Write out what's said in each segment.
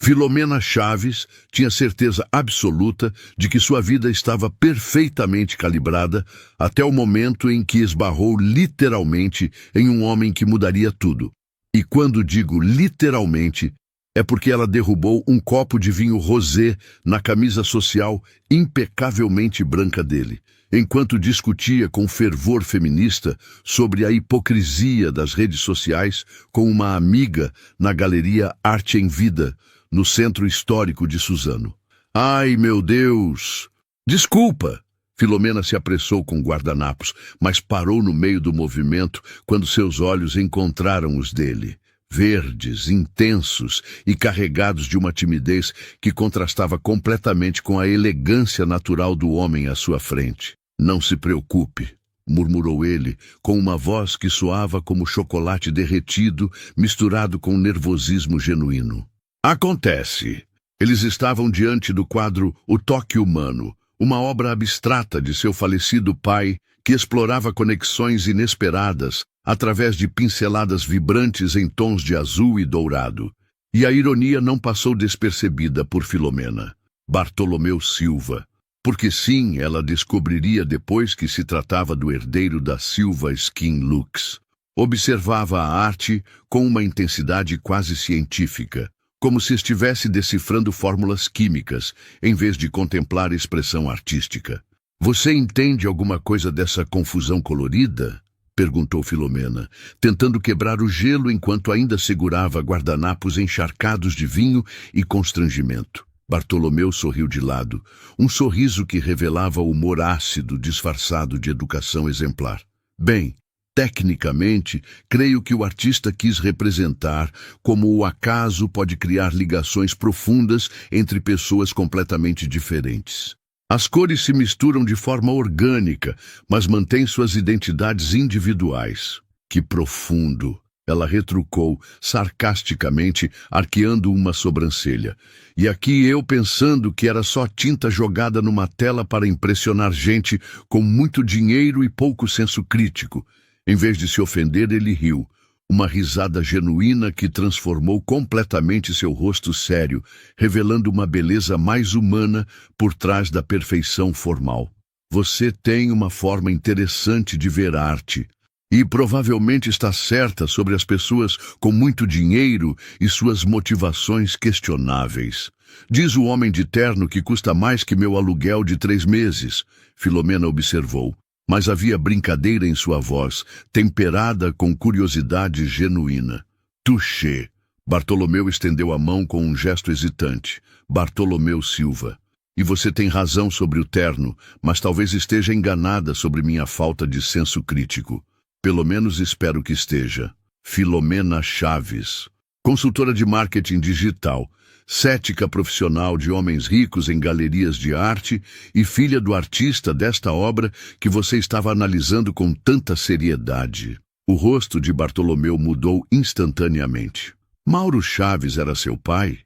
Filomena Chaves tinha certeza absoluta de que sua vida estava perfeitamente calibrada até o momento em que esbarrou literalmente em um homem que mudaria tudo. E quando digo literalmente, é porque ela derrubou um copo de vinho rosé na camisa social impecavelmente branca dele, enquanto discutia com fervor feminista sobre a hipocrisia das redes sociais com uma amiga na galeria Arte em Vida, no centro histórico de Suzano. Ai, meu Deus! Desculpa! Filomena se apressou com o guardanapos, mas parou no meio do movimento quando seus olhos encontraram os dele, verdes, intensos e carregados de uma timidez que contrastava completamente com a elegância natural do homem à sua frente. Não se preocupe, murmurou ele, com uma voz que soava como chocolate derretido misturado com nervosismo genuíno. Acontece. Eles estavam diante do quadro O Toque Humano, uma obra abstrata de seu falecido pai que explorava conexões inesperadas através de pinceladas vibrantes em tons de azul e dourado. E a ironia não passou despercebida por Filomena. Bartolomeu Silva. Porque sim, ela descobriria depois que se tratava do herdeiro da Silva Skin Lux. Observava a arte com uma intensidade quase científica, como se estivesse decifrando fórmulas químicas, em vez de contemplar expressão artística. Você entende alguma coisa dessa confusão colorida? Perguntou Filomena, tentando quebrar o gelo enquanto ainda segurava guardanapos encharcados de vinho e constrangimento. Bartolomeu sorriu de lado, um sorriso que revelava humor ácido disfarçado de educação exemplar. Bem, tecnicamente, creio que o artista quis representar como o acaso pode criar ligações profundas entre pessoas completamente diferentes. As cores se misturam de forma orgânica, mas mantêm suas identidades individuais. Que profundo! Ela retrucou, sarcasticamente, arqueando uma sobrancelha. E aqui eu pensando que era só tinta jogada numa tela para impressionar gente com muito dinheiro e pouco senso crítico. Em vez de se ofender, ele riu. Uma risada genuína que transformou completamente seu rosto sério, revelando uma beleza mais humana por trás da perfeição formal. Você tem uma forma interessante de ver arte. E provavelmente está certa sobre as pessoas com muito dinheiro e suas motivações questionáveis. Diz o homem de terno que custa mais que meu aluguel de 3 meses, Filomena observou. Mas havia brincadeira em sua voz, temperada com curiosidade genuína. Touché. Bartolomeu estendeu a mão com um gesto hesitante. Bartolomeu Silva. E você tem razão sobre o terno, mas talvez esteja enganada sobre minha falta de senso crítico. Pelo menos espero que esteja. Filomena Chaves. Consultora de marketing digital. Cética profissional de homens ricos em galerias de arte e filha do artista desta obra que você estava analisando com tanta seriedade. O rosto de Bartolomeu mudou instantaneamente. Mauro Chaves era seu pai?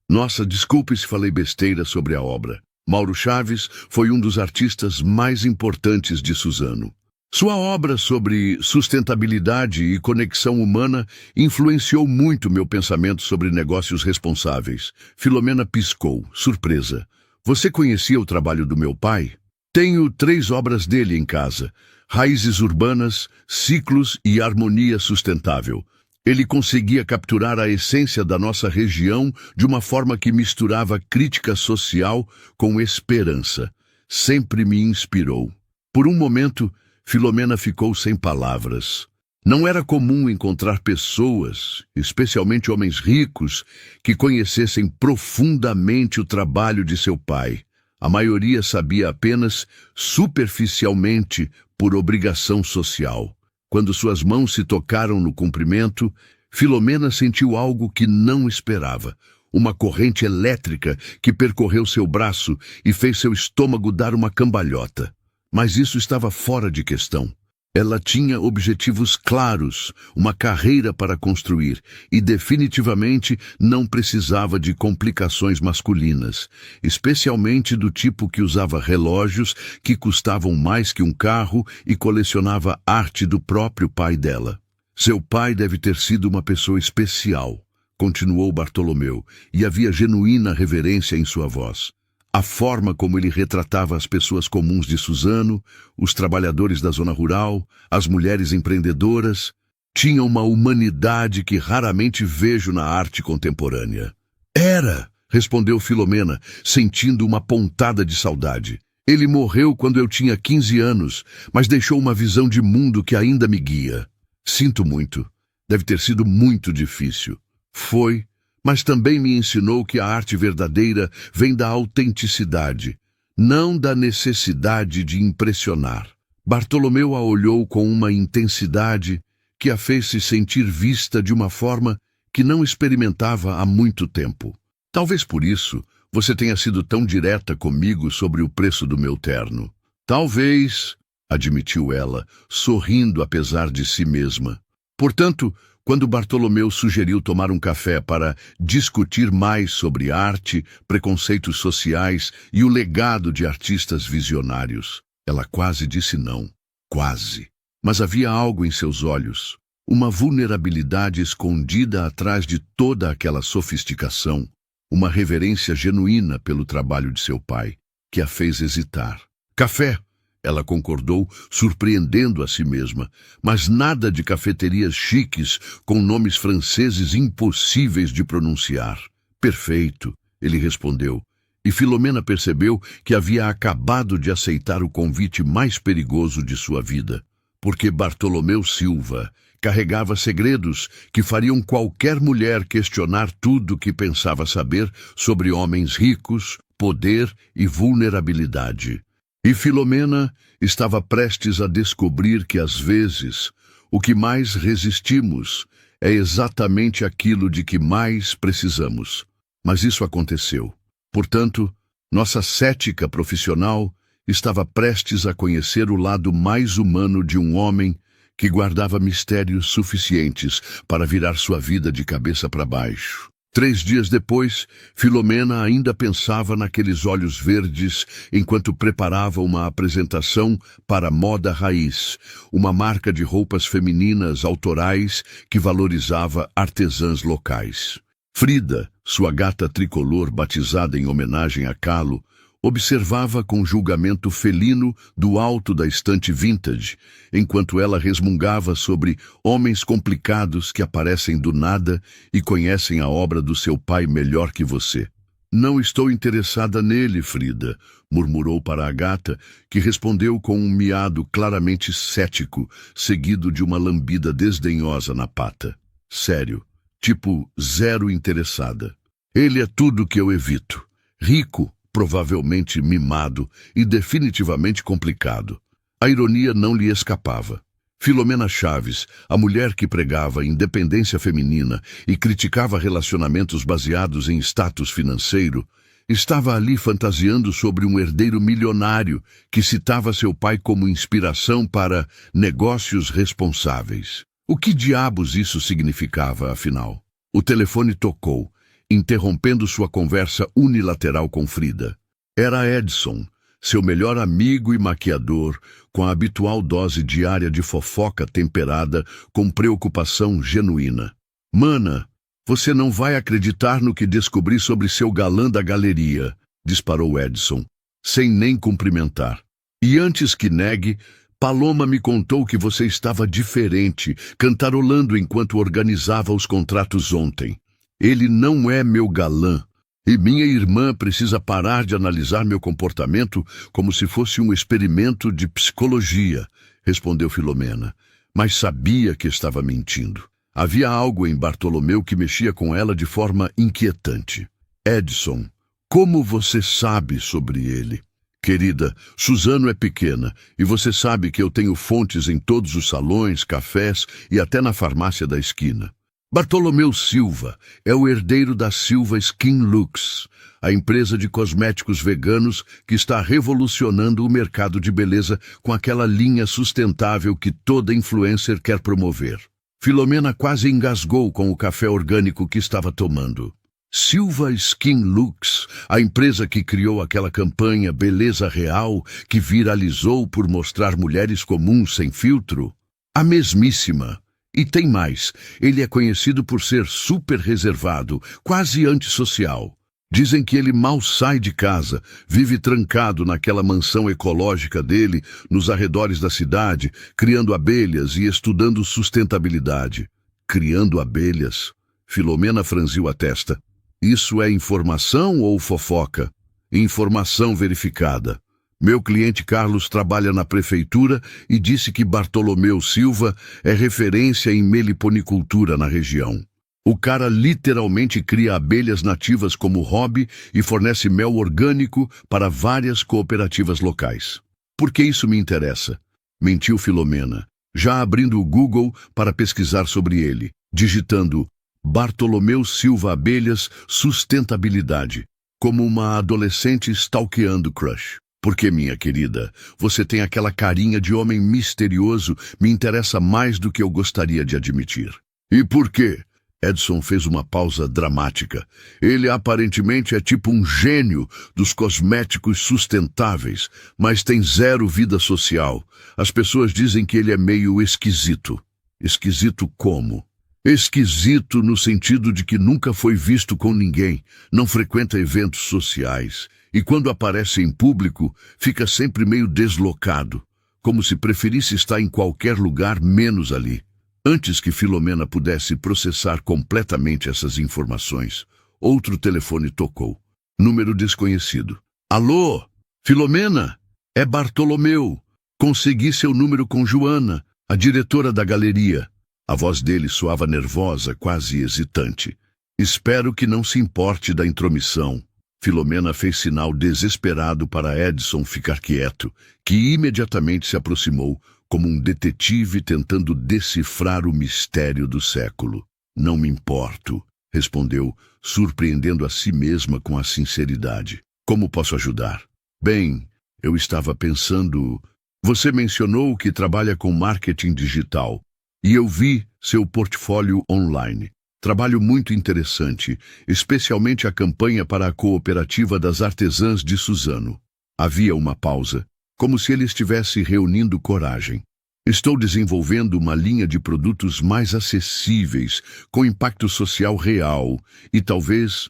Nossa, desculpe se falei besteira sobre a obra. Mauro Chaves foi um dos artistas mais importantes de Suzano. Sua obra sobre sustentabilidade e conexão humana influenciou muito meu pensamento sobre negócios responsáveis. Filomena piscou, surpresa. Você conhecia o trabalho do meu pai? Tenho 3 obras dele em casa. Raízes Urbanas, Ciclos e Harmonia Sustentável. Ele conseguia capturar a essência da nossa região de uma forma que misturava crítica social com esperança. Sempre me inspirou. Por um momento, Filomena ficou sem palavras. Não era comum encontrar pessoas, especialmente homens ricos, que conhecessem profundamente o trabalho de seu pai. A maioria sabia apenas superficialmente por obrigação social. Quando suas mãos se tocaram no cumprimento, Filomena sentiu algo que não esperava. Uma corrente elétrica que percorreu seu braço e fez seu estômago dar uma cambalhota. Mas isso estava fora de questão. Ela tinha objetivos claros, uma carreira para construir e definitivamente não precisava de complicações masculinas, especialmente do tipo que usava relógios que custavam mais que um carro e colecionava arte do próprio pai dela. Seu pai deve ter sido uma pessoa especial, continuou Bartolomeu, e havia genuína reverência em sua voz. A forma como ele retratava as pessoas comuns de Suzano, os trabalhadores da zona rural, as mulheres empreendedoras, tinha uma humanidade que raramente vejo na arte contemporânea. Era, respondeu Filomena, sentindo uma pontada de saudade. Ele morreu quando eu tinha 15 anos, mas deixou uma visão de mundo que ainda me guia. Sinto muito. Deve ter sido muito difícil. Foi, mas também me ensinou que a arte verdadeira vem da autenticidade, não da necessidade de impressionar. Bartolomeu a olhou com uma intensidade que a fez se sentir vista de uma forma que não experimentava há muito tempo. Talvez por isso você tenha sido tão direta comigo sobre o preço do meu terno. Talvez, admitiu ela, sorrindo apesar de si mesma. Portanto, quando Bartolomeu sugeriu tomar um café para discutir mais sobre arte, preconceitos sociais e o legado de artistas visionários, ela quase disse não. Quase. Mas havia algo em seus olhos, uma vulnerabilidade escondida atrás de toda aquela sofisticação, uma reverência genuína pelo trabalho de seu pai, que a fez hesitar. Café! Ela concordou, surpreendendo a si mesma, mas nada de cafeterias chiques com nomes franceses impossíveis de pronunciar. Perfeito, ele respondeu, e Filomena percebeu que havia acabado de aceitar o convite mais perigoso de sua vida, porque Bartolomeu Silva carregava segredos que fariam qualquer mulher questionar tudo o que pensava saber sobre homens ricos, poder e vulnerabilidade. E Filomena estava prestes a descobrir que, às vezes, o que mais resistimos é exatamente aquilo de que mais precisamos. Mas isso aconteceu. Portanto, nossa cética profissional estava prestes a conhecer o lado mais humano de um homem que guardava mistérios suficientes para virar sua vida de cabeça para baixo. 3 dias depois, Filomena ainda pensava naqueles olhos verdes enquanto preparava uma apresentação para Moda Raiz, uma marca de roupas femininas autorais que valorizava artesãs locais. Frida, sua gata tricolor batizada em homenagem a Kahlo, observava com julgamento felino do alto da estante vintage, enquanto ela resmungava sobre homens complicados que aparecem do nada e conhecem a obra do seu pai melhor que você. Não estou interessada nele, Frida, murmurou para a gata, que respondeu com um miado claramente cético, seguido de uma lambida desdenhosa na pata. Sério, tipo zero interessada. Ele é tudo que eu evito. Rico, provavelmente mimado e definitivamente complicado. A ironia não lhe escapava. Filomena Chaves, a mulher que pregava independência feminina e criticava relacionamentos baseados em status financeiro, estava ali fantasiando sobre um herdeiro milionário que citava seu pai como inspiração para negócios responsáveis. O que diabos isso significava, afinal? O telefone tocou, interrompendo sua conversa unilateral com Frida. Era Edson, seu melhor amigo e maquiador, com a habitual dose diária de fofoca temperada com preocupação genuína. Mana, você não vai acreditar no que descobri sobre seu galã da galeria, disparou Edson, sem nem cumprimentar. E antes que negue, Paloma me contou que você estava diferente, cantarolando enquanto organizava os contratos ontem. Ele não é meu galã, e minha irmã precisa parar de analisar meu comportamento como se fosse um experimento de psicologia, respondeu Filomena, mas sabia que estava mentindo. Havia algo em Bartolomeu que mexia com ela de forma inquietante. Edson, como você sabe sobre ele? Querida, Suzano é pequena, e você sabe que eu tenho fontes em todos os salões, cafés e até na farmácia da esquina. Bartolomeu Silva é o herdeiro da Silva Skin Lux, a empresa de cosméticos veganos que está revolucionando o mercado de beleza com aquela linha sustentável que toda influencer quer promover. Filomena quase engasgou com o café orgânico que estava tomando. Silva Skin Lux, a empresa que criou aquela campanha Beleza Real que viralizou por mostrar mulheres comuns sem filtro? A mesmíssima. E tem mais, ele é conhecido por ser super reservado, quase antissocial. Dizem que ele mal sai de casa, vive trancado naquela mansão ecológica dele, nos arredores da cidade, criando abelhas e estudando sustentabilidade. Criando abelhas? Filomena franziu a testa. Isso é informação ou fofoca? Informação verificada. Meu cliente Carlos trabalha na prefeitura e disse que Bartolomeu Silva é referência em meliponicultura na região. O cara literalmente cria abelhas nativas como hobby e fornece mel orgânico para várias cooperativas locais. Por que isso me interessa? Mentiu Filomena, já abrindo o Google para pesquisar sobre ele, digitando Bartolomeu Silva Abelhas Sustentabilidade, como uma adolescente stalkeando crush. Porque, minha querida, você tem aquela carinha de homem misterioso, me interessa mais do que eu gostaria de admitir. E por quê? Edson fez uma pausa dramática. Ele aparentemente é tipo um gênio dos cosméticos sustentáveis, mas tem zero vida social. As pessoas dizem que ele é meio esquisito. Esquisito como? Esquisito no sentido de que nunca foi visto com ninguém, não frequenta eventos sociais. E quando aparece em público, fica sempre meio deslocado, como se preferisse estar em qualquer lugar menos ali. Antes que Filomena pudesse processar completamente essas informações, outro telefone tocou. Número desconhecido. Alô? Filomena? É Bartolomeu. Consegui seu número com Joana, a diretora da galeria. A voz dele soava nervosa, quase hesitante. Espero que não se importe da intromissão. Filomena fez sinal desesperado para Edson ficar quieto, que imediatamente se aproximou, como um detetive tentando decifrar o mistério do século. Não me importo, respondeu, surpreendendo a si mesma com a sinceridade. Como posso ajudar? Bem, eu estava pensando... Você mencionou que trabalha com marketing digital, e eu vi seu portfólio online. Trabalho muito interessante, especialmente a campanha para a Cooperativa das Artesãs de Suzano. Havia uma pausa, como se ele estivesse reunindo coragem. Estou desenvolvendo uma linha de produtos mais acessíveis, com impacto social real, e talvez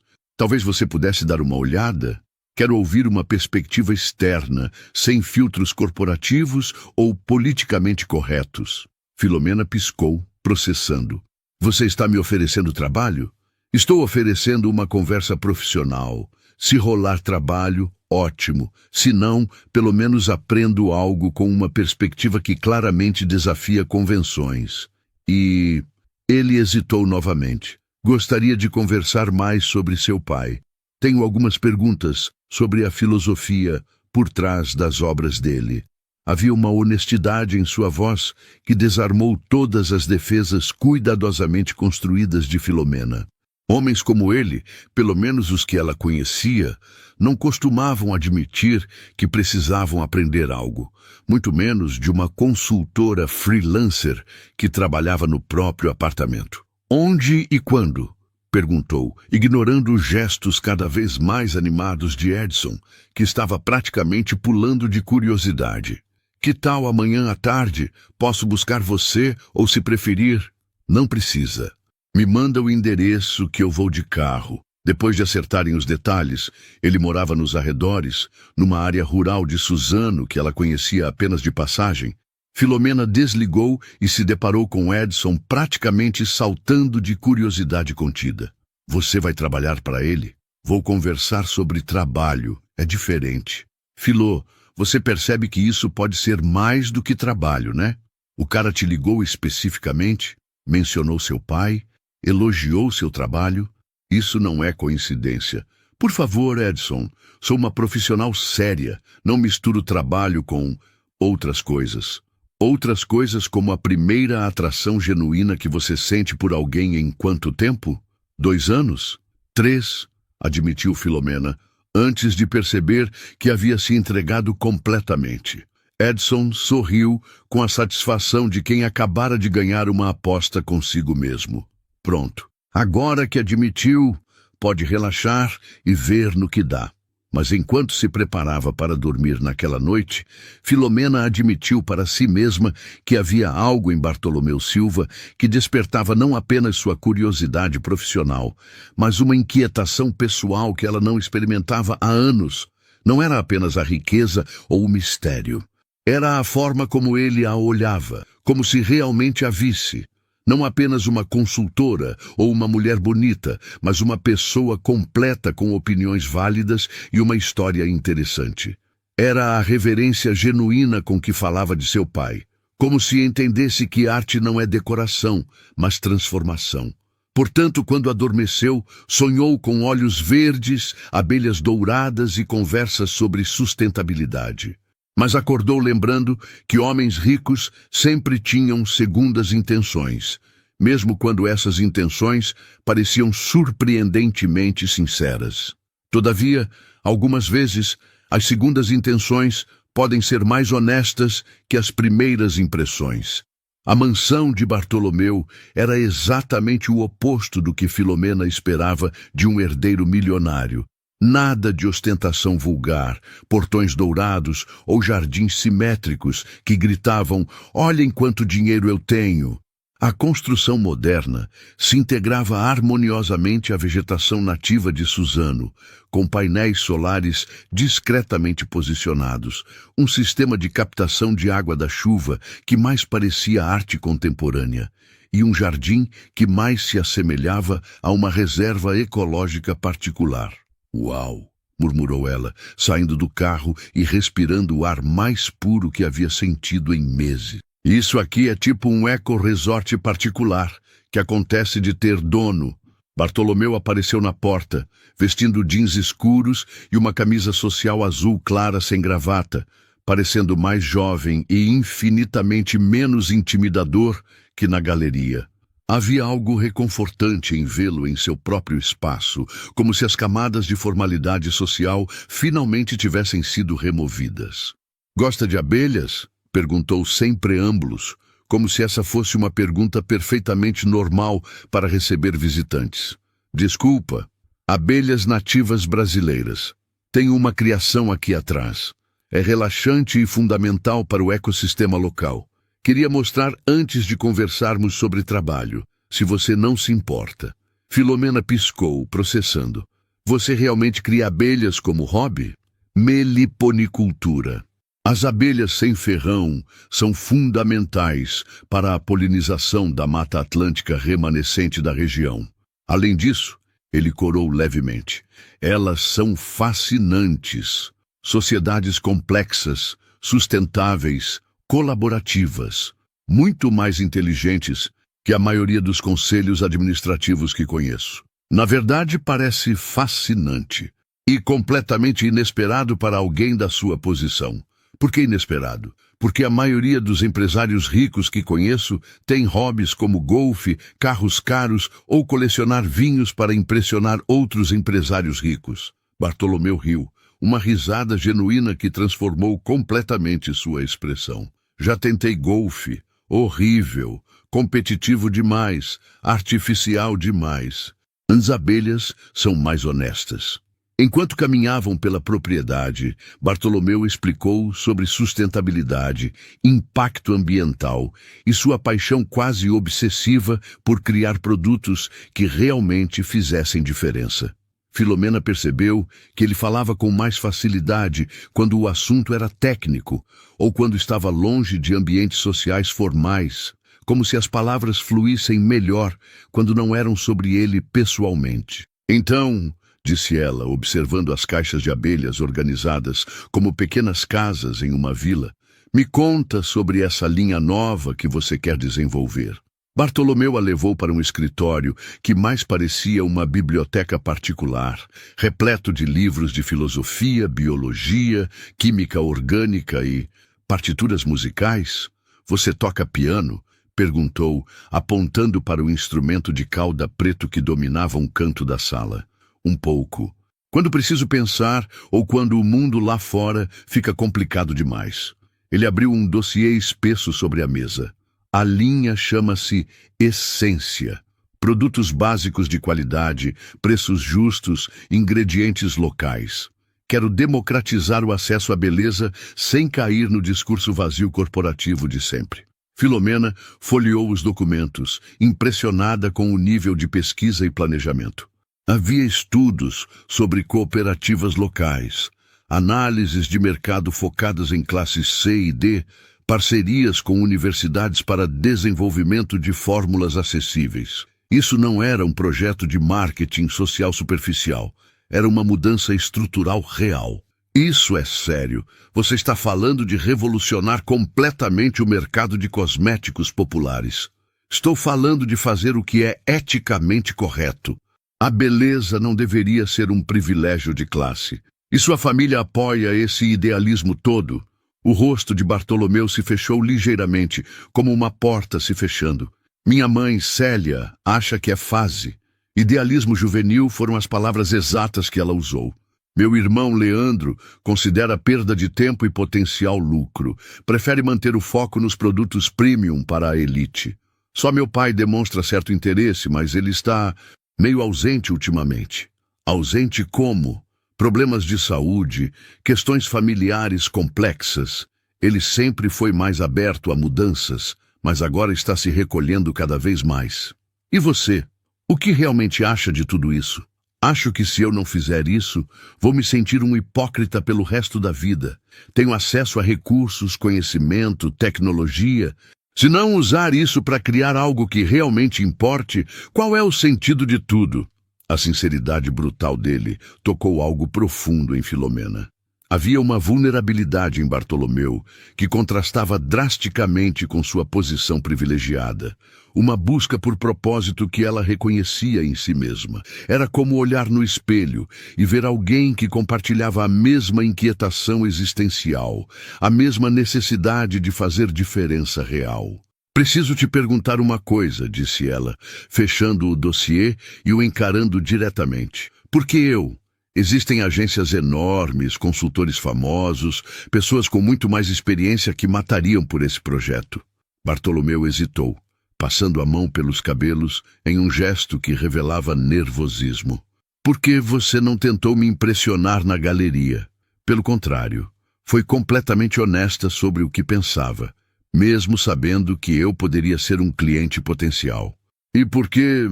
você pudesse dar uma olhada? Quero ouvir uma perspectiva externa, sem filtros corporativos ou politicamente corretos. Filomena piscou, processando. Você está me oferecendo trabalho? Estou oferecendo uma conversa profissional. Se rolar trabalho, ótimo. Se não, pelo menos aprendo algo com uma perspectiva que claramente desafia convenções. E... Ele hesitou novamente. Gostaria de conversar mais sobre seu pai. Tenho algumas perguntas sobre a filosofia por trás das obras dele. Havia uma honestidade em sua voz que desarmou todas as defesas cuidadosamente construídas de Filomena. Homens como ele, pelo menos os que ela conhecia, não costumavam admitir que precisavam aprender algo, muito menos de uma consultora freelancer que trabalhava no próprio apartamento. Onde e quando? Perguntou, ignorando os gestos cada vez mais animados de Edson, que estava praticamente pulando de curiosidade. Que tal amanhã à tarde? Posso buscar você ou, se preferir, não precisa. Me manda o endereço que eu vou de carro. Depois de acertarem os detalhes, ele morava nos arredores, numa área rural de Suzano que ela conhecia apenas de passagem. Filomena desligou e se deparou com Edson praticamente saltando de curiosidade contida. Você vai trabalhar para ele? Vou conversar sobre trabalho. É diferente. Filô, você percebe que isso pode ser mais do que trabalho, né? O cara te ligou especificamente, mencionou seu pai, elogiou seu trabalho. Isso não é coincidência. Por favor, Edson, sou uma profissional séria. Não misturo trabalho com outras coisas. Outras coisas como a primeira atração genuína que você sente por alguém em quanto tempo? 2 anos? 3, admitiu Filomena, antes de perceber que havia se entregado completamente. Edson sorriu com a satisfação de quem acabara de ganhar uma aposta consigo mesmo. Pronto. Agora que admitiu, pode relaxar e ver no que dá. Mas enquanto se preparava para dormir naquela noite, Filomena admitiu para si mesma que havia algo em Bartolomeu Silva que despertava não apenas sua curiosidade profissional, mas uma inquietação pessoal que ela não experimentava há anos. Não era apenas a riqueza ou o mistério. Era a forma como ele a olhava, como se realmente a visse. Não apenas uma consultora ou uma mulher bonita, mas uma pessoa completa com opiniões válidas e uma história interessante. Era a reverência genuína com que falava de seu pai, como se entendesse que arte não é decoração, mas transformação. Portanto, quando adormeceu, sonhou com olhos verdes, abelhas douradas e conversas sobre sustentabilidade. Mas acordou lembrando que homens ricos sempre tinham segundas intenções, mesmo quando essas intenções pareciam surpreendentemente sinceras. Todavia, algumas vezes, as segundas intenções podem ser mais honestas que as primeiras impressões. A mansão de Bartolomeu era exatamente o oposto do que Filomena esperava de um herdeiro milionário. Nada de ostentação vulgar, portões dourados ou jardins simétricos que gritavam: "Olhem quanto dinheiro eu tenho!" A construção moderna se integrava harmoniosamente à vegetação nativa de Suzano, com painéis solares discretamente posicionados, um sistema de captação de água da chuva que mais parecia arte contemporânea, e um jardim que mais se assemelhava a uma reserva ecológica particular. "Uau!", murmurou ela, saindo do carro e respirando o ar mais puro que havia sentido em meses. "Isso aqui é tipo um eco-resort particular, que acontece de ter dono." Bartolomeu apareceu na porta, vestindo jeans escuros e uma camisa social azul clara sem gravata, parecendo mais jovem e infinitamente menos intimidador que na galeria. Havia algo reconfortante em vê-lo em seu próprio espaço, como se as camadas de formalidade social finalmente tivessem sido removidas. "Gosta de abelhas?", perguntou sem preâmbulos, como se essa fosse uma pergunta perfeitamente normal para receber visitantes. "Desculpa, abelhas nativas brasileiras. Tenho uma criação aqui atrás. É relaxante e fundamental para o ecossistema local. Queria mostrar antes de conversarmos sobre trabalho, se você não se importa." Filomena piscou, processando. "Você realmente cria abelhas como hobby?" "Meliponicultura. As abelhas sem ferrão são fundamentais para a polinização da Mata Atlântica remanescente da região. Além disso," ele corou levemente, "elas são fascinantes. Sociedades complexas, sustentáveis, colaborativas, muito mais inteligentes que a maioria dos conselhos administrativos que conheço. Na verdade, parece fascinante e completamente inesperado para alguém da sua posição." "Por que inesperado?" "Porque a maioria dos empresários ricos que conheço tem hobbies como golfe, carros caros ou colecionar vinhos para impressionar outros empresários ricos." Bartolomeu riu, uma risada genuína que transformou completamente sua expressão. "Já tentei golfe. Horrível. Competitivo demais. Artificial demais. As abelhas são mais honestas." Enquanto caminhavam pela propriedade, Bartolomeu explicou sobre sustentabilidade, impacto ambiental e sua paixão quase obsessiva por criar produtos que realmente fizessem diferença. Filomena percebeu que ele falava com mais facilidade quando o assunto era técnico ou quando estava longe de ambientes sociais formais, como se as palavras fluíssem melhor quando não eram sobre ele pessoalmente. "Então," disse ela, observando as caixas de abelhas organizadas como pequenas casas em uma vila, "me conta sobre essa linha nova que você quer desenvolver." Bartolomeu a levou para um escritório que mais parecia uma biblioteca particular, repleto de livros de filosofia, biologia, química orgânica e partituras musicais. "Você toca piano?" perguntou, apontando para o instrumento de cauda preto que dominava um canto da sala. "Um pouco. Quando preciso pensar ou quando o mundo lá fora fica complicado demais." Ele abriu um dossiê espesso sobre a mesa. "A linha chama-se Essência. Produtos básicos de qualidade, preços justos, ingredientes locais." Quero democratizar o acesso à beleza sem cair no discurso vazio corporativo de sempre. Filomena folheou os documentos, impressionada com o nível de pesquisa e planejamento. Havia estudos sobre cooperativas locais, análises de mercado focadas em classes C e D, parcerias com universidades para desenvolvimento de fórmulas acessíveis. Isso não era um projeto de marketing social superficial, era uma mudança estrutural real. Isso é sério. Você está falando de revolucionar completamente o mercado de cosméticos populares. Estou falando de fazer o que é eticamente correto. A beleza não deveria ser um privilégio de classe. E sua família apoia esse idealismo todo? O rosto de Bartolomeu se fechou ligeiramente, como uma porta se fechando. Minha mãe, Célia, acha que é fase. Idealismo juvenil foram as palavras exatas que ela usou. Meu irmão Leandro considera perda de tempo e potencial lucro. Prefere manter o foco nos produtos premium para a elite. Só meu pai demonstra certo interesse, mas ele está meio ausente ultimamente. Ausente como? Problemas de saúde, questões familiares complexas. Ele sempre foi mais aberto a mudanças, mas agora está se recolhendo cada vez mais. E você? O que realmente acha de tudo isso? Acho que se eu não fizer isso, vou me sentir um hipócrita pelo resto da vida. Tenho acesso a recursos, conhecimento, tecnologia. Se não usar isso para criar algo que realmente importe, qual é o sentido de tudo? A sinceridade brutal dele tocou algo profundo em Filomena. Havia uma vulnerabilidade em Bartolomeu que contrastava drasticamente com sua posição privilegiada. Uma busca por propósito que ela reconhecia em si mesma. Era como olhar no espelho e ver alguém que compartilhava a mesma inquietação existencial, a mesma necessidade de fazer diferença real. Preciso te perguntar uma coisa, disse ela, fechando o dossiê e o encarando diretamente. Por que eu? Existem agências enormes, consultores famosos, pessoas com muito mais experiência que matariam por esse projeto. Bartolomeu hesitou, passando a mão pelos cabelos em um gesto que revelava nervosismo. Por que você não tentou me impressionar na galeria? Pelo contrário, foi completamente honesta sobre o que pensava, mesmo sabendo que eu poderia ser um cliente potencial. E por que...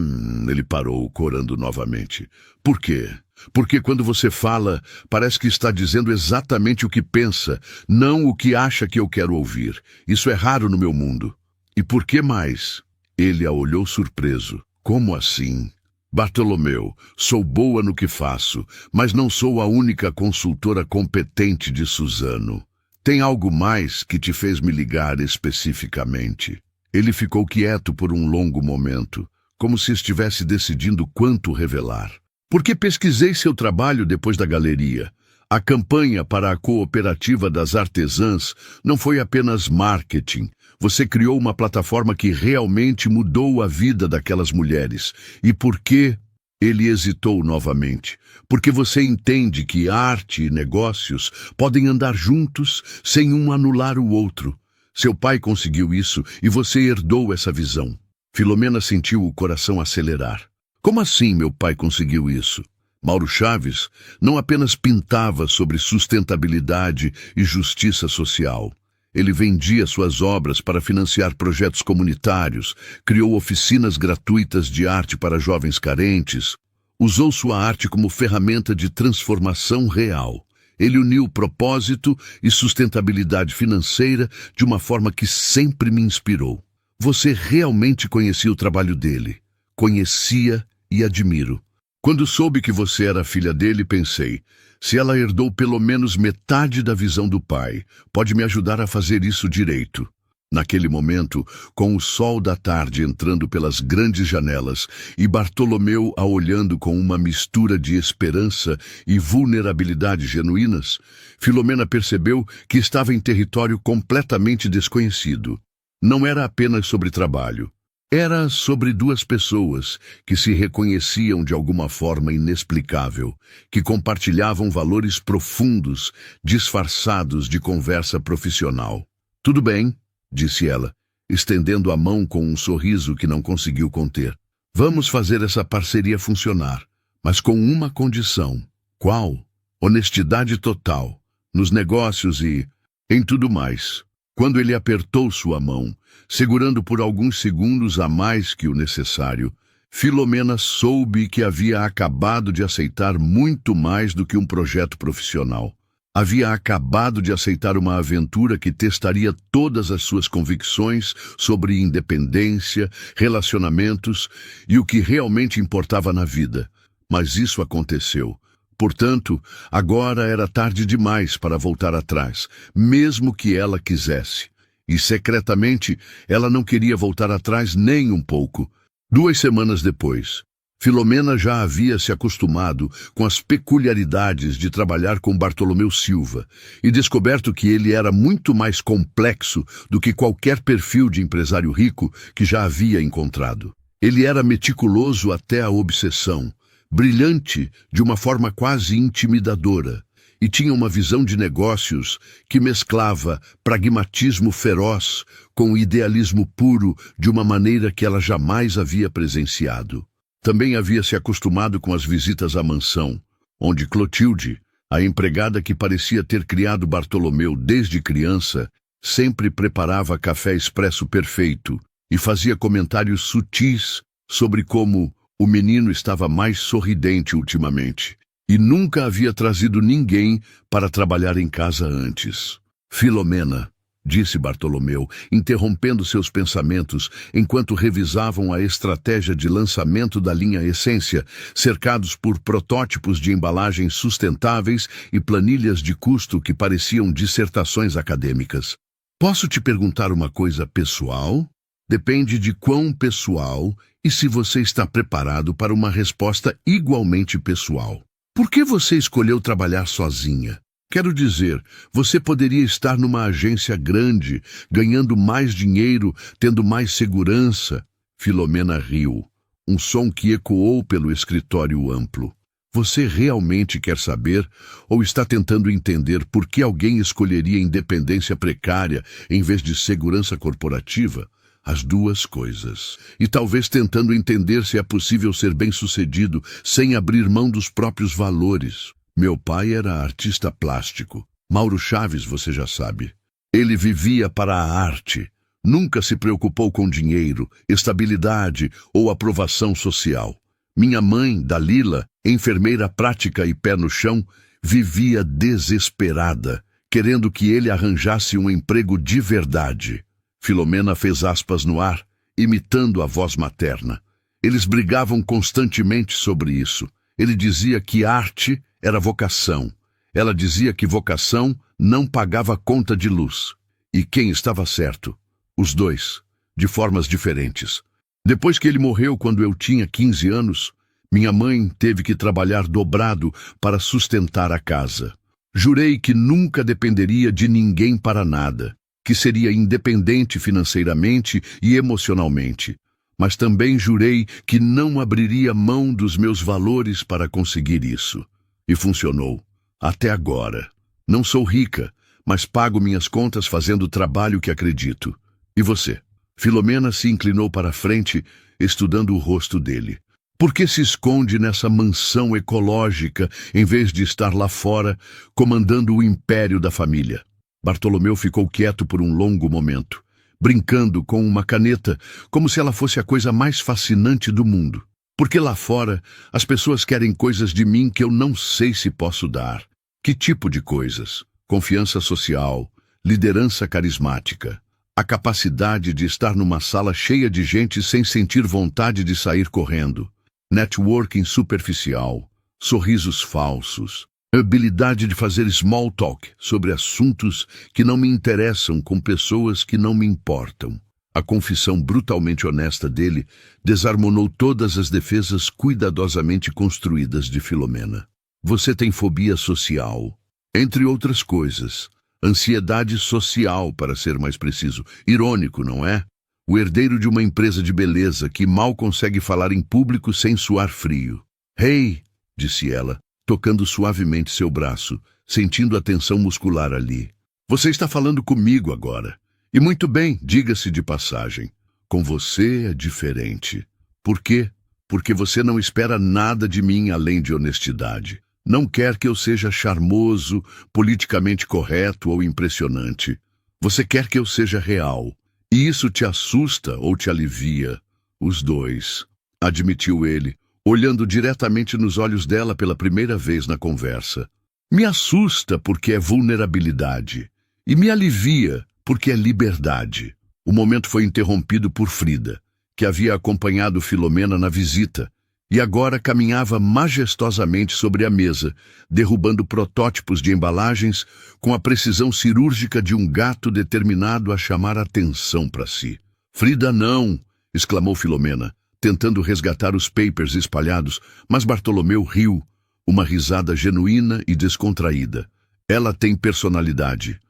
Ele parou, corando novamente. Por quê? Porque quando você fala, parece que está dizendo exatamente o que pensa, não o que acha que eu quero ouvir. Isso é raro no meu mundo. E por que mais? Ele a olhou surpreso. Como assim? Bartolomeu, sou boa no que faço, mas não sou a única consultora competente de Suzano. Tem algo mais que te fez me ligar especificamente? Ele ficou quieto por um longo momento, como se estivesse decidindo quanto revelar. Porque pesquisei seu trabalho depois da galeria. A campanha para a cooperativa das artesãs não foi apenas marketing. Você criou uma plataforma que realmente mudou a vida daquelas mulheres. E por quê? Ele hesitou novamente. Porque você entende que arte e negócios podem andar juntos sem um anular o outro. Seu pai conseguiu isso e você herdou essa visão. Filomena sentiu o coração acelerar. Como assim meu pai conseguiu isso? Mauro Chaves não apenas pintava sobre sustentabilidade e justiça social. Ele vendia suas obras para financiar projetos comunitários, criou oficinas gratuitas de arte para jovens carentes, usou sua arte como ferramenta de transformação real. Ele uniu propósito e sustentabilidade financeira de uma forma que sempre me inspirou. Você realmente conhecia o trabalho dele. Conhecia e admiro. Quando soube que você era filha dele, pensei, se ela herdou pelo menos metade da visão do pai, pode me ajudar a fazer isso direito. Naquele momento, com o sol da tarde entrando pelas grandes janelas e Bartolomeu a olhando com uma mistura de esperança e vulnerabilidade genuínas, Filomena percebeu que estava em território completamente desconhecido. Não era apenas sobre trabalho. Era sobre duas pessoas que se reconheciam de alguma forma inexplicável, que compartilhavam valores profundos, disfarçados de conversa profissional. Tudo bem, disse ela, estendendo a mão com um sorriso que não conseguiu conter. Vamos fazer essa parceria funcionar, mas com uma condição. Qual? honestidade total, nos negócios e em tudo mais. Quando ele apertou sua mão, segurando por alguns segundos a mais que o necessário, Filomena soube que havia acabado de aceitar muito mais do que um projeto profissional. Havia acabado de aceitar uma aventura que testaria todas as suas convicções sobre independência, relacionamentos e o que realmente importava na vida. Mas isso aconteceu. Portanto, agora era tarde demais para voltar atrás, mesmo que ela quisesse. E, secretamente, ela não queria voltar atrás nem um pouco. 2 semanas depois, Filomena já havia se acostumado com as peculiaridades de trabalhar com Bartolomeu Silva e descoberto que ele era muito mais complexo do que qualquer perfil de empresário rico que já havia encontrado. Ele era meticuloso até a obsessão, brilhante de uma forma quase intimidadora, e tinha uma visão de negócios que mesclava pragmatismo feroz com idealismo puro de uma maneira que ela jamais havia presenciado. Também havia se acostumado com as visitas à mansão, onde Clotilde, a empregada que parecia ter criado Bartolomeu desde criança, sempre preparava café expresso perfeito e fazia comentários sutis sobre como o menino estava mais sorridente ultimamente e nunca havia trazido ninguém para trabalhar em casa antes. Filomena, disse Bartolomeu, interrompendo seus pensamentos enquanto revisavam a estratégia de lançamento da linha Essência, cercados por protótipos de embalagens sustentáveis e planilhas de custo que pareciam dissertações acadêmicas. Posso te perguntar uma coisa pessoal? Depende de quão pessoal e se você está preparado para uma resposta igualmente pessoal. Por que você escolheu trabalhar sozinha? Quero dizer, você poderia estar numa agência grande, ganhando mais dinheiro, tendo mais segurança. Filomena riu, um som que ecoou pelo escritório amplo. Você realmente quer saber ou está tentando entender por que alguém escolheria independência precária em vez de segurança corporativa? As duas coisas. E talvez tentando entender se é possível ser bem-sucedido sem abrir mão dos próprios valores. Meu pai era artista plástico. Mauro Chaves, você já sabe. Ele vivia para a arte. Nunca se preocupou com dinheiro, estabilidade ou aprovação social. Minha mãe, Dalila, enfermeira prática e pé no chão, vivia desesperada, querendo que ele arranjasse um emprego de verdade. Filomena fez aspas no ar, imitando a voz materna. Eles brigavam constantemente sobre isso. Ele dizia que arte era vocação. Ela dizia que vocação não pagava conta de luz. E quem estava certo? Os dois, de formas diferentes. Depois que ele morreu quando eu tinha 15 anos, minha mãe teve que trabalhar dobrado para sustentar a casa. Jurei que nunca dependeria de ninguém para nada, que seria independente financeiramente e emocionalmente. Mas também jurei que não abriria mão dos meus valores para conseguir isso. E funcionou. Até agora. Não sou rica, mas pago minhas contas fazendo o trabalho que acredito. E você? Filomena se inclinou para a frente, estudando o rosto dele. Por que se esconde nessa mansão ecológica em vez de estar lá fora, comandando o império da família? Bartolomeu ficou quieto por um longo momento, brincando com uma caneta, como se ela fosse a coisa mais fascinante do mundo. Porque lá fora, as pessoas querem coisas de mim que eu não sei se posso dar. Que tipo de coisas? Confiança social, liderança carismática, a capacidade de estar numa sala cheia de gente sem sentir vontade de sair correndo, networking superficial, sorrisos falsos, habilidade de fazer small talk sobre assuntos que não me interessam com pessoas que não me importam. A confissão brutalmente honesta dele desarmonou todas as defesas cuidadosamente construídas de Filomena. Você tem fobia social, entre outras coisas. Ansiedade social, para ser mais preciso. Irônico, não é? O herdeiro de uma empresa de beleza que mal consegue falar em público sem suar frio. Hey, disse ela, tocando suavemente seu braço, sentindo a tensão muscular ali. Você está falando comigo agora. E muito bem, diga-se de passagem. Com você é diferente. Por quê? Porque você não espera nada de mim além de honestidade. Não quer que eu seja charmoso, politicamente correto ou impressionante. Você quer que eu seja real. E isso te assusta ou te alivia? Os dois, admitiu ele, olhando diretamente nos olhos dela pela primeira vez na conversa. Me assusta porque é vulnerabilidade. E me alivia porque é liberdade. O momento foi interrompido por Frida, que havia acompanhado Filomena na visita, e agora caminhava majestosamente sobre a mesa, derrubando protótipos de embalagens com a precisão cirúrgica de um gato determinado a chamar atenção para si. Frida, não! Exclamou Filomena, tentando resgatar os papers espalhados, mas Bartolomeu riu, uma risada genuína e descontraída. Ela tem personalidade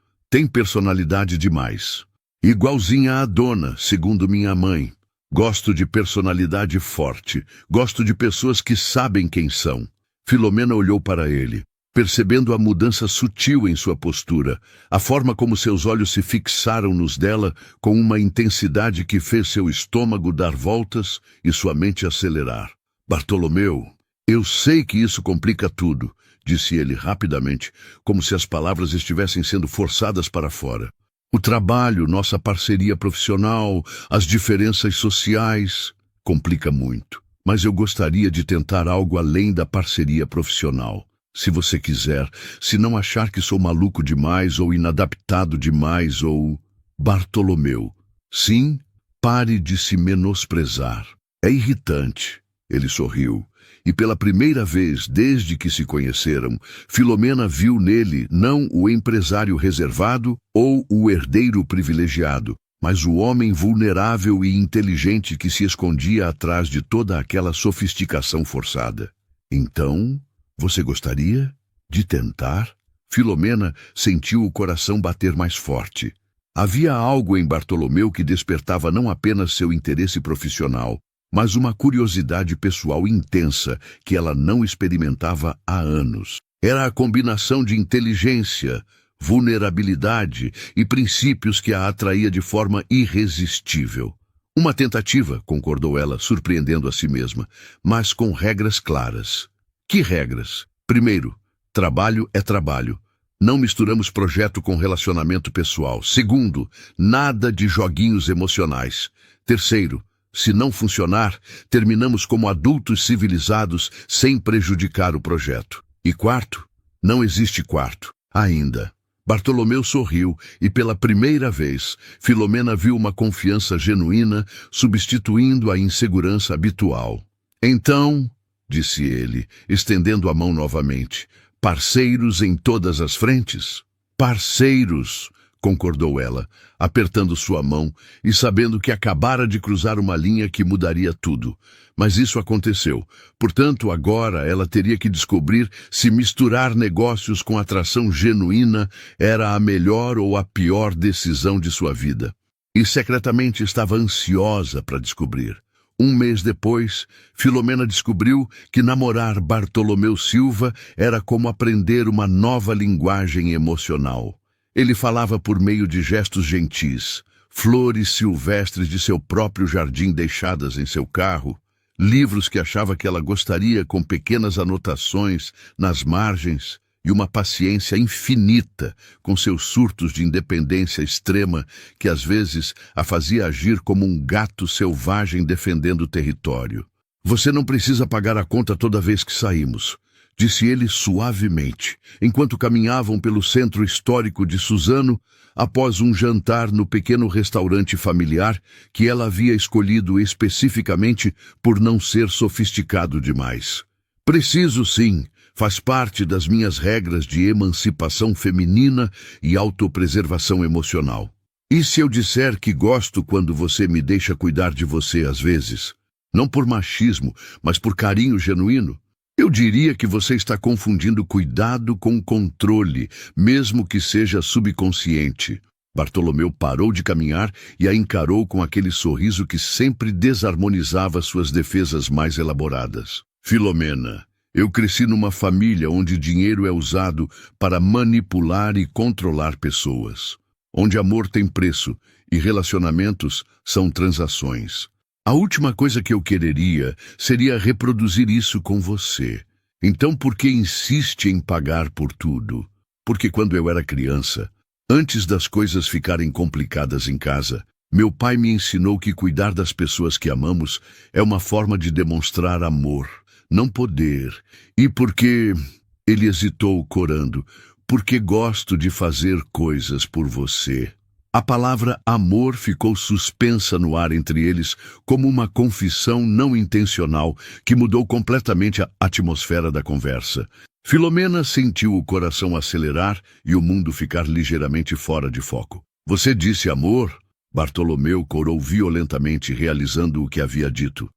demais. Igualzinha à dona, segundo minha mãe. Gosto de personalidade forte. Gosto de pessoas que sabem quem são. Filomena olhou para ele, percebendo a mudança sutil em sua postura, a forma como seus olhos se fixaram nos dela com uma intensidade que fez seu estômago dar voltas e sua mente acelerar. Bartolomeu, eu sei que isso complica tudo, disse ele rapidamente, como se as palavras estivessem sendo forçadas para fora. O trabalho, nossa parceria profissional, as diferenças sociais, complica muito. Mas eu gostaria de tentar algo além da parceria profissional. Se você quiser, se não achar que sou maluco demais ou inadaptado demais ou... Bartolomeu, sim, pare de se menosprezar. É irritante. Ele sorriu. E pela primeira vez desde que se conheceram, Filomena viu nele não o empresário reservado ou o herdeiro privilegiado, mas o homem vulnerável e inteligente que se escondia atrás de toda aquela sofisticação forçada. Então, você gostaria de tentar? Filomena sentiu o coração bater mais forte. Havia algo em Bartolomeu que despertava não apenas seu interesse profissional, mas uma curiosidade pessoal intensa que ela não experimentava há anos. Era a combinação de inteligência, vulnerabilidade e princípios que a atraía de forma irresistível. Uma tentativa, concordou ela, surpreendendo a si mesma, mas com regras claras. Que regras? Primeiro, trabalho é trabalho. Não misturamos projeto com relacionamento pessoal. Segundo, nada de joguinhos emocionais. Terceiro, se não funcionar, terminamos como adultos civilizados sem prejudicar o projeto. E quarto, não existe quarto, ainda. Bartolomeu sorriu e pela primeira vez, Filomena viu uma confiança genuína substituindo a insegurança habitual. Então, disse ele, estendendo a mão novamente, parceiros em todas as frentes? Parceiros, concordou ela, apertando sua mão e sabendo que acabara de cruzar uma linha que mudaria tudo. Mas isso aconteceu. Portanto, agora ela teria que descobrir se misturar negócios com atração genuína era a melhor ou a pior decisão de sua vida. E secretamente estava ansiosa para descobrir. Um mês depois, Filomena descobriu que namorar Bartolomeu Silva era como aprender uma nova linguagem emocional. Ele falava por meio de gestos gentis, flores silvestres de seu próprio jardim deixadas em seu carro, livros que achava que ela gostaria com pequenas anotações nas margens e uma paciência infinita com seus surtos de independência extrema que às vezes a fazia agir como um gato selvagem defendendo o território. Você não precisa pagar a conta toda vez que saímos, disse ele suavemente, enquanto caminhavam pelo centro histórico de Suzano, após um jantar no pequeno restaurante familiar que ela havia escolhido especificamente por não ser sofisticado demais. Preciso sim, faz parte das minhas regras de emancipação feminina e autopreservação emocional. E se eu disser que gosto quando você me deixa cuidar de você às vezes? Não por machismo, mas por carinho genuíno? Eu diria que você está confundindo cuidado com controle, mesmo que seja subconsciente. Bartolomeu parou de caminhar e a encarou com aquele sorriso que sempre desarmonizava suas defesas mais elaboradas. Filomena, eu cresci numa família onde dinheiro é usado para manipular e controlar pessoas, onde amor tem preço e relacionamentos são transações. A última coisa que eu quereria seria reproduzir isso com você. Então por que insiste em pagar por tudo? Porque quando eu era criança, antes das coisas ficarem complicadas em casa, meu pai me ensinou que cuidar das pessoas que amamos é uma forma de demonstrar amor, não poder. E porque... Ele hesitou, corando, porque gosto de fazer coisas por você. A palavra amor ficou suspensa no ar entre eles como uma confissão não intencional que mudou completamente a atmosfera da conversa. Filomena sentiu o coração acelerar e o mundo ficar ligeiramente fora de foco. Você disse amor? Bartolomeu corou violentamente, realizando o que havia dito.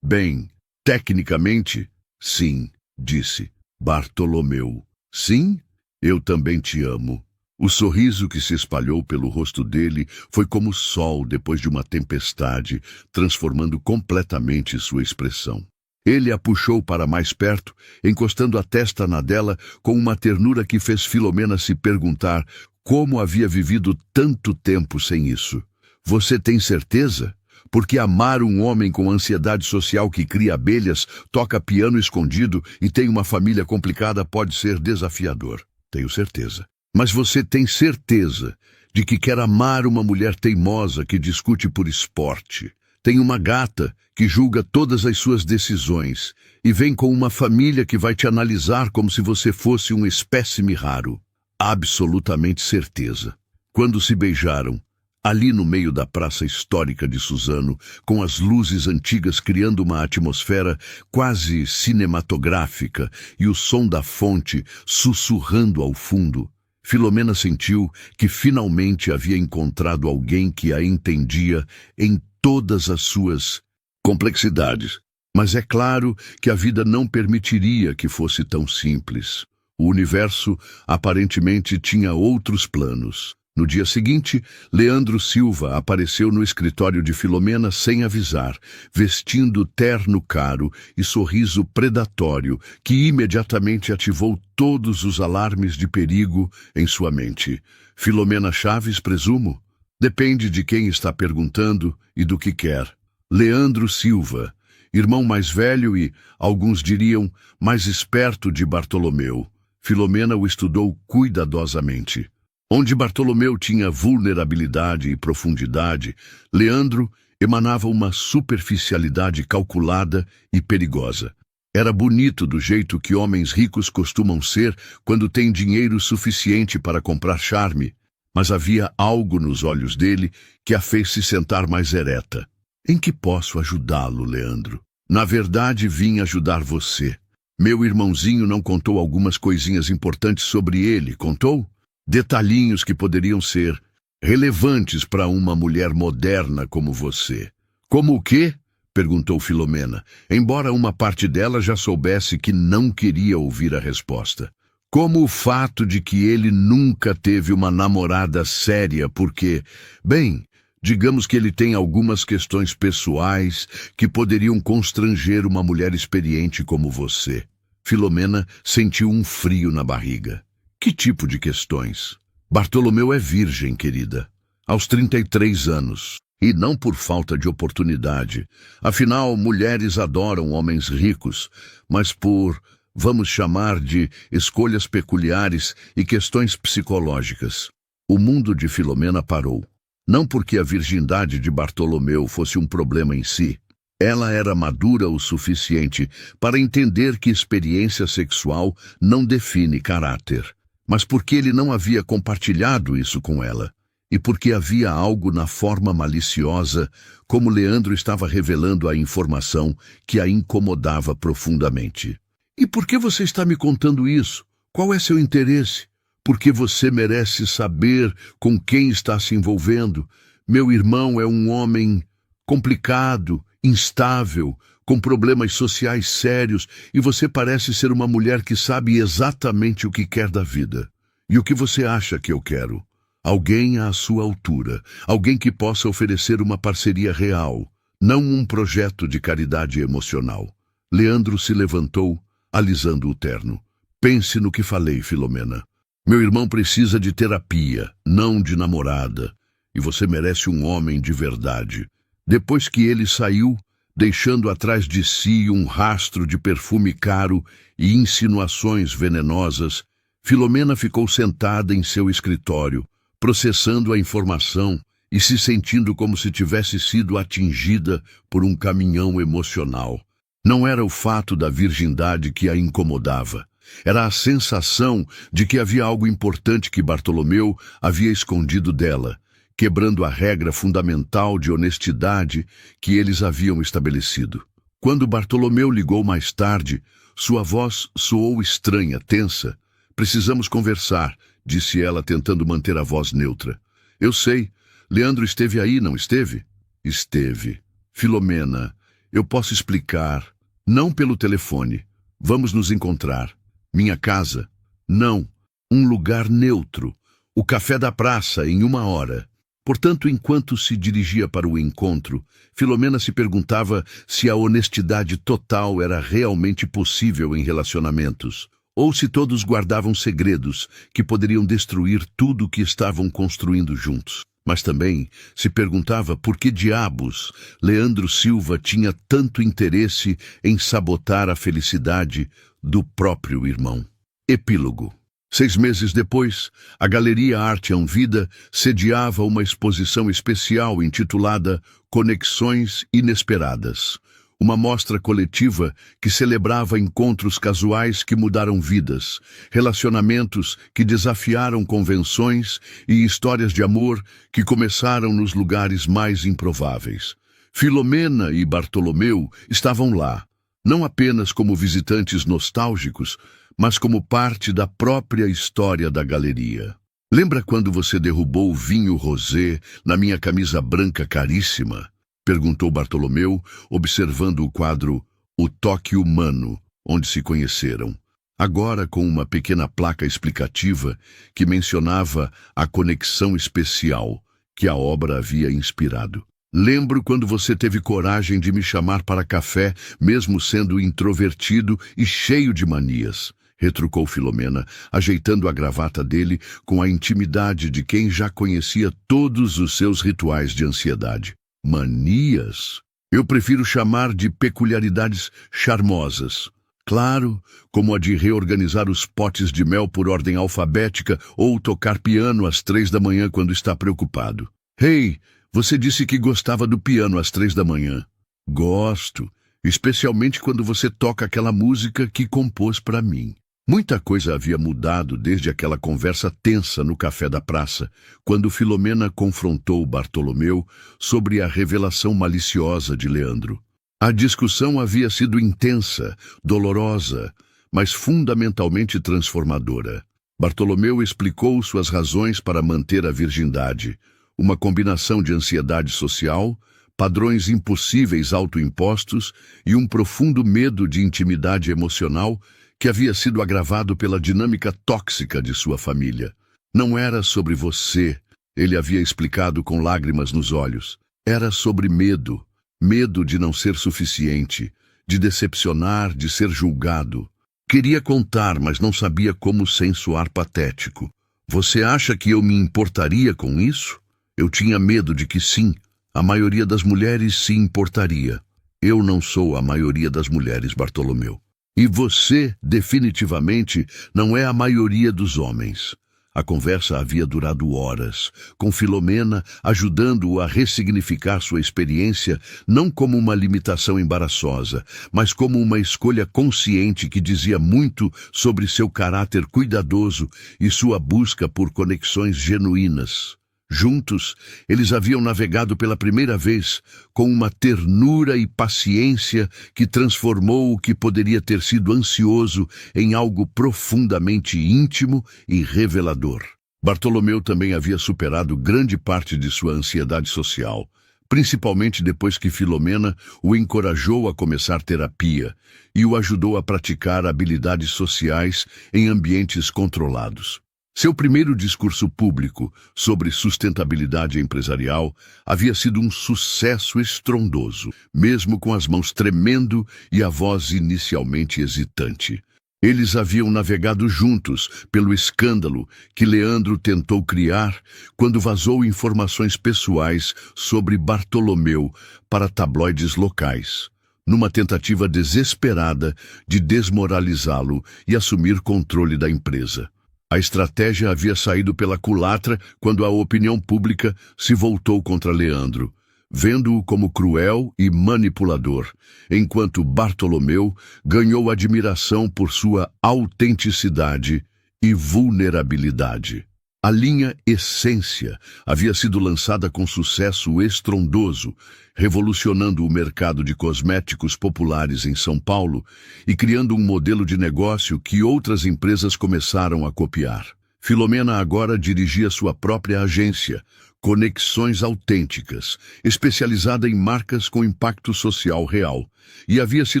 Bem, tecnicamente, sim, disse Bartolomeu. Sim, eu também te amo. O sorriso que se espalhou pelo rosto dele foi como o sol depois de uma tempestade, transformando completamente sua expressão. Ele a puxou para mais perto, encostando a testa na dela com uma ternura que fez Filomena se perguntar como havia vivido tanto tempo sem isso. Você tem certeza? Porque amar um homem com ansiedade social que cria abelhas, toca piano escondido e tem uma família complicada pode ser desafiador. Tenho certeza. Mas você tem certeza de que quer amar uma mulher teimosa que discute por esporte? Tem uma gata que julga todas as suas decisões e vem com uma família que vai te analisar como se você fosse um espécime raro. Absolutamente certeza. Quando se beijaram, ali no meio da praça histórica de Suzano, com as luzes antigas criando uma atmosfera quase cinematográfica e o som da fonte sussurrando ao fundo, Filomena sentiu que finalmente havia encontrado alguém que a entendia em todas as suas complexidades. Mas é claro que a vida não permitiria que fosse tão simples. O universo aparentemente tinha outros planos. No dia seguinte, Leandro Silva apareceu no escritório de Filomena sem avisar, vestindo terno caro e sorriso predatório que imediatamente ativou todos os alarmes de perigo em sua mente. Filomena Chaves, presumo? Depende de quem está perguntando e do que quer. Leandro Silva, irmão mais velho e, alguns diriam, mais esperto de Bartolomeu. Filomena o estudou cuidadosamente. Onde Bartolomeu tinha vulnerabilidade e profundidade, Leandro emanava uma superficialidade calculada e perigosa. Era bonito do jeito que homens ricos costumam ser quando têm dinheiro suficiente para comprar charme, mas havia algo nos olhos dele que a fez se sentar mais ereta. Em que posso ajudá-lo, Leandro? Na verdade, vim ajudar você. Meu irmãozinho não contou algumas coisinhas importantes sobre ele, contou? Detalhinhos que poderiam ser relevantes para uma mulher moderna como você. Como o quê? Perguntou Filomena, embora uma parte dela já soubesse que não queria ouvir a resposta. Como o fato de que ele nunca teve uma namorada séria porque, bem, digamos que ele tem algumas questões pessoais que poderiam constranger uma mulher experiente como você. Filomena sentiu um frio na barriga. Que tipo de questões? Bartolomeu é virgem, querida, aos 33 anos, e não por falta de oportunidade. Afinal, mulheres adoram homens ricos, mas por, vamos chamar de, escolhas peculiares e questões psicológicas. O mundo de Filomena parou. Não porque a virgindade de Bartolomeu fosse um problema em si. Ela era madura o suficiente para entender que experiência sexual não define caráter. Mas porque ele não havia compartilhado isso com ela, e porque havia algo na forma maliciosa, como Leandro estava revelando a informação que a incomodava profundamente. E por que você está me contando isso? Qual é seu interesse? Porque você merece saber com quem está se envolvendo. Meu irmão é um homem complicado, instável, com problemas sociais sérios, e você parece ser uma mulher que sabe exatamente o que quer da vida. E o que você acha que eu quero? Alguém à sua altura, alguém que possa oferecer uma parceria real, não um projeto de caridade emocional. Leandro se levantou, alisando o terno. Pense no que falei, Filomena. Meu irmão precisa de terapia, não de namorada, e você merece um homem de verdade. Depois que ele saiu, deixando atrás de si um rastro de perfume caro e insinuações venenosas, Filomena ficou sentada em seu escritório, processando a informação e se sentindo como se tivesse sido atingida por um caminhão emocional. Não era o fato da virgindade que a incomodava. Era a sensação de que havia algo importante que Bartolomeu havia escondido dela, quebrando a regra fundamental de honestidade que eles haviam estabelecido. Quando Bartolomeu ligou mais tarde, sua voz soou estranha, tensa. "Precisamos conversar", disse ela, tentando manter a voz neutra. "Eu sei. Leandro esteve aí, não esteve?" "Esteve. Filomena, eu posso explicar. Não pelo telefone. Vamos nos encontrar. Minha casa? Não. Um lugar neutro. O café da praça, em 1 hora." Portanto, enquanto se dirigia para o encontro, Filomena se perguntava se a honestidade total era realmente possível em relacionamentos, ou se todos guardavam segredos que poderiam destruir tudo o que estavam construindo juntos. Mas também se perguntava por que diabos Leandro Silva tinha tanto interesse em sabotar a felicidade do próprio irmão. Epílogo. 6 meses depois, a Galeria Arte Vida sediava uma exposição especial intitulada Conexões Inesperadas, uma mostra coletiva que celebrava encontros casuais que mudaram vidas, relacionamentos que desafiaram convenções e histórias de amor que começaram nos lugares mais improváveis. Filomena e Bartolomeu estavam lá, não apenas como visitantes nostálgicos, mas como parte da própria história da galeria. "Lembra quando você derrubou o vinho rosé na minha camisa branca caríssima?" perguntou Bartolomeu, observando o quadro O Toque Humano, onde se conheceram. Agora com uma pequena placa explicativa que mencionava a conexão especial que a obra havia inspirado. "Lembro quando você teve coragem de me chamar para café, mesmo sendo introvertido e cheio de manias", retrucou Filomena, ajeitando a gravata dele com a intimidade de quem já conhecia todos os seus rituais de ansiedade. "Manias? Eu prefiro chamar de peculiaridades charmosas. Claro, como a de reorganizar os potes de mel por ordem alfabética ou tocar piano às 3 da manhã quando está preocupado." "Hey, você disse que gostava do piano às 3 da manhã." "Gosto, especialmente quando você toca aquela música que compôs para mim." Muita coisa havia mudado desde aquela conversa tensa no café da praça, quando Filomena confrontou Bartolomeu sobre a revelação maliciosa de Leandro. A discussão havia sido intensa, dolorosa, mas fundamentalmente transformadora. Bartolomeu explicou suas razões para manter a virgindade, uma combinação de ansiedade social, padrões impossíveis autoimpostos e um profundo medo de intimidade emocional que havia sido agravado pela dinâmica tóxica de sua família. "Não era sobre você", ele havia explicado com lágrimas nos olhos. "Era sobre medo. Medo de não ser suficiente, de decepcionar, de ser julgado. Queria contar, mas não sabia como sem soar patético. Você acha que eu me importaria com isso? Eu tinha medo de que sim, a maioria das mulheres se importaria. Eu não sou a maioria das mulheres, Bartolomeu. E você, definitivamente, não é a maioria dos homens." A conversa havia durado horas, com Filomena ajudando-o a ressignificar sua experiência não como uma limitação embaraçosa, mas como uma escolha consciente que dizia muito sobre seu caráter cuidadoso e sua busca por conexões genuínas. Juntos, eles haviam navegado pela primeira vez com uma ternura e paciência que transformou o que poderia ter sido ansioso em algo profundamente íntimo e revelador. Bartolomeu também havia superado grande parte de sua ansiedade social, principalmente depois que Filomena o encorajou a começar terapia e o ajudou a praticar habilidades sociais em ambientes controlados. Seu primeiro discurso público sobre sustentabilidade empresarial havia sido um sucesso estrondoso, mesmo com as mãos tremendo e a voz inicialmente hesitante. Eles haviam navegado juntos pelo escândalo que Leandro tentou criar quando vazou informações pessoais sobre Bartolomeu para tabloides locais, numa tentativa desesperada de desmoralizá-lo e assumir controle da empresa. A estratégia havia saído pela culatra quando a opinião pública se voltou contra Leandro, vendo-o como cruel e manipulador, enquanto Bartolomeu ganhou admiração por sua autenticidade e vulnerabilidade. A linha Essência havia sido lançada com sucesso estrondoso, revolucionando o mercado de cosméticos populares em São Paulo e criando um modelo de negócio que outras empresas começaram a copiar. Filomena agora dirigia sua própria agência, Conexões Autênticas, especializada em marcas com impacto social real, e havia se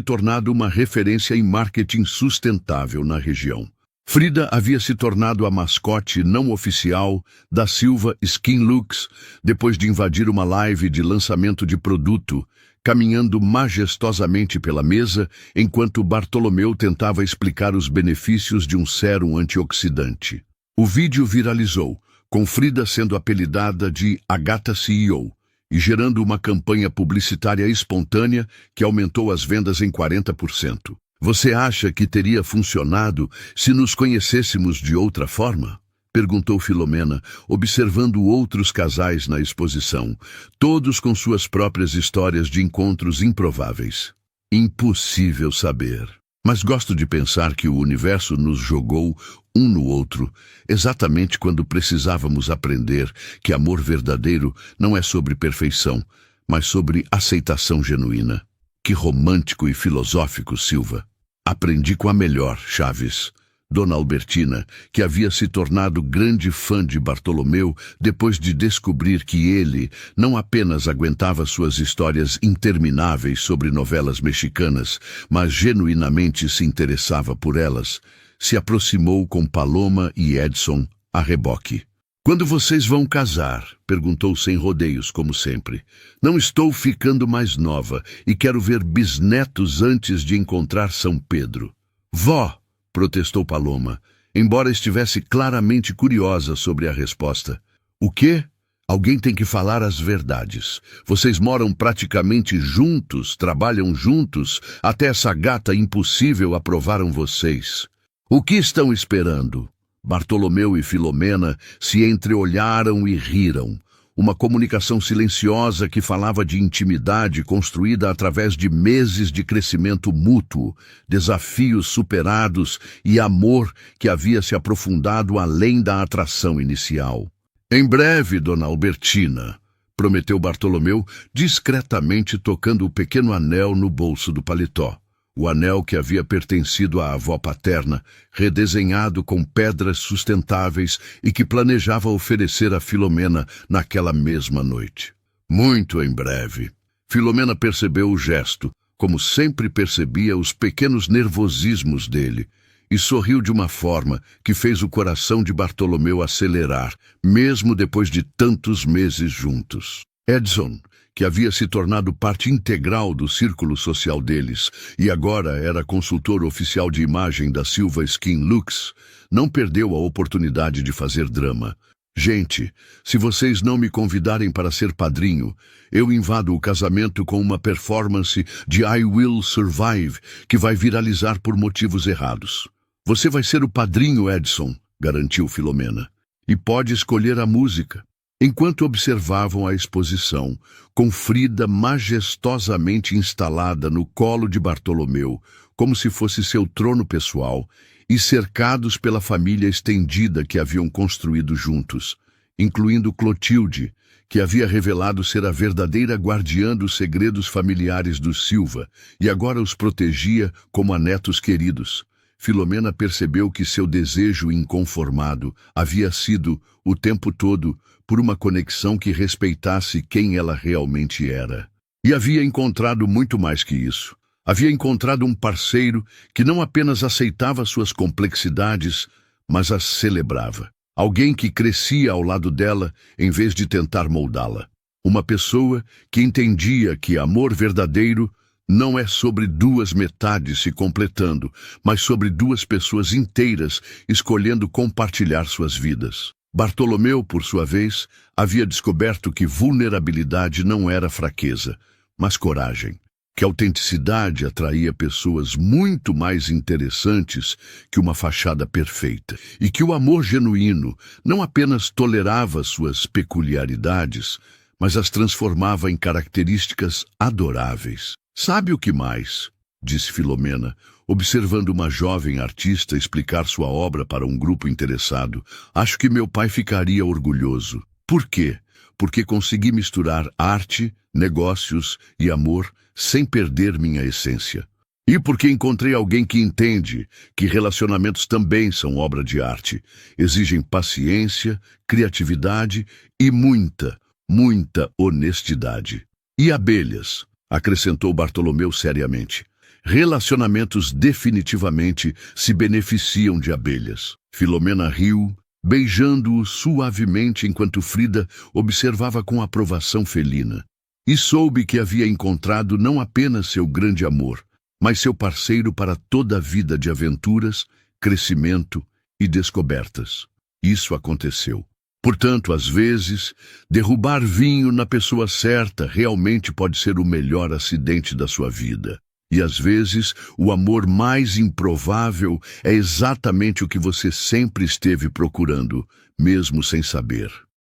tornado uma referência em marketing sustentável na região. Frida havia se tornado a mascote não oficial da Silva Skin Looks depois de invadir uma live de lançamento de produto, caminhando majestosamente pela mesa enquanto Bartolomeu tentava explicar os benefícios de um sérum antioxidante. O vídeo viralizou, com Frida sendo apelidada de A Gata CEO e gerando uma campanha publicitária espontânea que aumentou as vendas em 40%. Você acha que teria funcionado se nos conhecêssemos de outra forma? Perguntou Filomena, observando outros casais na exposição, todos com suas próprias histórias de encontros improváveis. Impossível saber. Mas gosto de pensar que o universo nos jogou um no outro, exatamente quando precisávamos aprender que amor verdadeiro não é sobre perfeição, mas sobre aceitação genuína. Que romântico e filosófico, Silva. Aprendi com a melhor, Chaves. Dona Albertina, que havia se tornado grande fã de Bartolomeu depois de descobrir que ele não apenas aguentava suas histórias intermináveis sobre novelas mexicanas, mas genuinamente se interessava por elas, se aproximou com Paloma e Edson a reboque. Quando vocês vão casar? Perguntou sem rodeios, como sempre. Não estou ficando mais nova e quero ver bisnetos antes de encontrar São Pedro. Vó! Protestou Paloma, embora estivesse claramente curiosa sobre a resposta. O quê? Alguém tem que falar as verdades. Vocês moram praticamente juntos, trabalham juntos, até essa gata impossível aprovaram vocês. O que estão esperando? Bartolomeu e Filomena se entreolharam e riram. Uma comunicação silenciosa que falava de intimidade construída através de meses de crescimento mútuo, desafios superados e amor que havia se aprofundado além da atração inicial. Em breve, Dona Albertina, prometeu Bartolomeu, discretamente tocando o pequeno anel no bolso do paletó. O anel que havia pertencido à avó paterna, redesenhado com pedras sustentáveis e que planejava oferecer a Filomena naquela mesma noite. Muito em breve. Filomena percebeu o gesto, como sempre percebia os pequenos nervosismos dele, e sorriu de uma forma que fez o coração de Bartolomeu acelerar, mesmo depois de tantos meses juntos. Edson, que havia se tornado parte integral do círculo social deles e agora era consultor oficial de imagem da Silva Skin Looks, não perdeu a oportunidade de fazer drama. Gente, se vocês não me convidarem para ser padrinho, eu invado o casamento com uma performance de I Will Survive que vai viralizar por motivos errados. Você vai ser o padrinho, Edson, garantiu Filomena, e pode escolher a música. Enquanto observavam a exposição, com Frida majestosamente instalada no colo de Bartolomeu, como se fosse seu trono pessoal, e cercados pela família estendida que haviam construído juntos, incluindo Clotilde, que havia revelado ser a verdadeira guardiã dos segredos familiares dos Silva, e agora os protegia como a netos queridos. Filomena percebeu que seu desejo inconformado havia sido, o tempo todo, por uma conexão que respeitasse quem ela realmente era. E havia encontrado muito mais que isso. Havia encontrado um parceiro que não apenas aceitava suas complexidades, mas as celebrava. Alguém que crescia ao lado dela em vez de tentar moldá-la. Uma pessoa que entendia que amor verdadeiro não é sobre duas metades se completando, mas sobre duas pessoas inteiras escolhendo compartilhar suas vidas. Bartolomeu, por sua vez, havia descoberto que vulnerabilidade não era fraqueza, mas coragem. Que a autenticidade atraía pessoas muito mais interessantes que uma fachada perfeita, e que o amor genuíno não apenas tolerava suas peculiaridades, mas as transformava em características adoráveis. Sabe o que mais? Disse Filomena, observando uma jovem artista explicar sua obra para um grupo interessado. Acho que meu pai ficaria orgulhoso. Por quê? Porque consegui misturar arte, negócios e amor sem perder minha essência. E porque encontrei alguém que entende que relacionamentos também são obra de arte. Exigem paciência, criatividade e muita honestidade. E abelhas, acrescentou Bartolomeu seriamente. Relacionamentos definitivamente se beneficiam de abelhas. Filomena riu, beijando-o suavemente enquanto Frida observava com aprovação felina. E soube que havia encontrado não apenas seu grande amor, mas seu parceiro para toda a vida de aventuras, crescimento e descobertas. Isso aconteceu. Portanto, às vezes, derrubar vinho na pessoa certa realmente pode ser o melhor acidente da sua vida. E às vezes, o amor mais improvável é exatamente o que você sempre esteve procurando, mesmo sem saber.